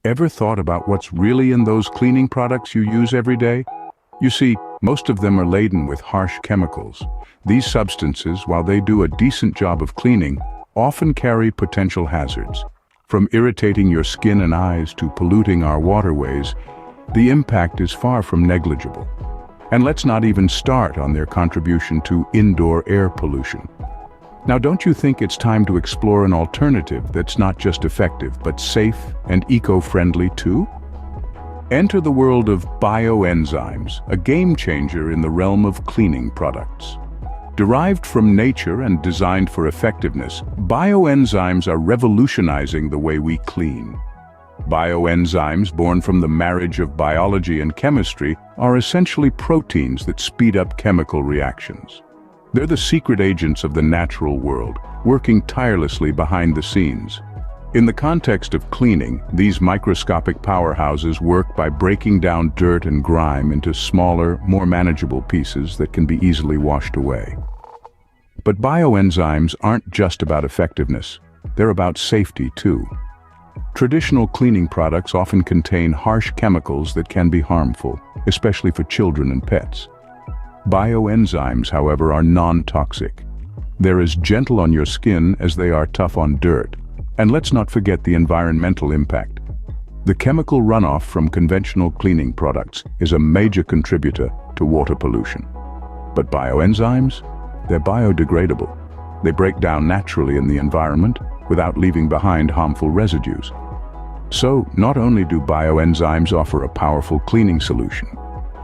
Ever thought about what's really in those cleaning products you use every day? You see, most of them are laden with harsh chemicals. These substances, while they do a decent job of cleaning, often carry potential hazards. From irritating your skin and eyes to polluting our waterways, the impact is far from negligible. And let's not even start on their contribution to indoor air pollution. Now, don't you think it's time to explore an alternative that's not just effective, but safe and eco-friendly too? Enter the world of bioenzymes, a game changer in the realm of cleaning products. Derived from nature and designed for effectiveness, bioenzymes are revolutionizing the way we clean. Bioenzymes, born from the marriage of biology and chemistry, are essentially proteins that speed up chemical reactions. They're the secret agents of the natural world, working tirelessly behind the scenes. In the context of cleaning, these microscopic powerhouses work by breaking down dirt and grime into smaller, more manageable pieces that can be easily washed away. But bioenzymes aren't just about effectiveness, they're about safety too. Traditional cleaning products often contain harsh chemicals that can be harmful, especially for children and pets. Bioenzymes, however, are non-toxic. They're as gentle on your skin as they are tough on dirt. And let's not forget the environmental impact. The chemical runoff from conventional cleaning products is a major contributor to water pollution. But bioenzymes? They're biodegradable. They break down naturally in the environment without leaving behind harmful residues. So, not only do bioenzymes offer a powerful cleaning solution,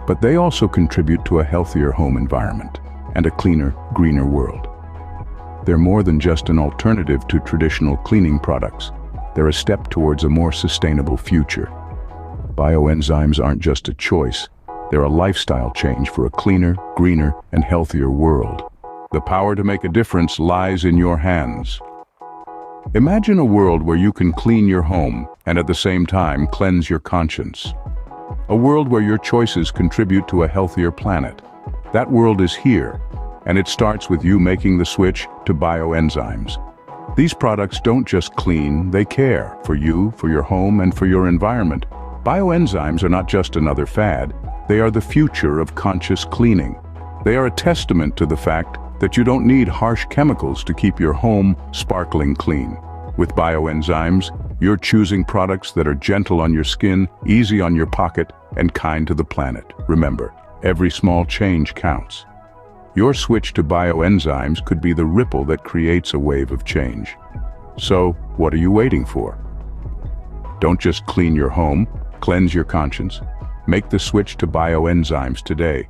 but they also contribute to a healthier home environment and a cleaner, greener world. They're more than just an alternative to traditional cleaning products. They're a step towards a more sustainable future. Bioenzymes aren't just a choice, they're a lifestyle change for a cleaner, greener, and healthier world. The power to make a difference lies in your hands. Imagine a world where you can clean your home and at the same time cleanse your conscience. A world where your choices contribute to a healthier planet. That world is here, and it starts with you making the switch to bioenzymes. These products don't just clean, they care for you, for your home, and for your environment. Bioenzymes are not just another fad, they are the future of conscious cleaning. They are a testament to the fact that you don't need harsh chemicals to keep your home sparkling clean. With bioenzymes, you're choosing products that are gentle on your skin, easy on your pocket, and kind to the planet. Remember, every small change counts. Your switch to bioenzymes could be the ripple that creates a wave of change. So, what are you waiting for? Don't just clean your home, cleanse your conscience. Make the switch to bioenzymes today.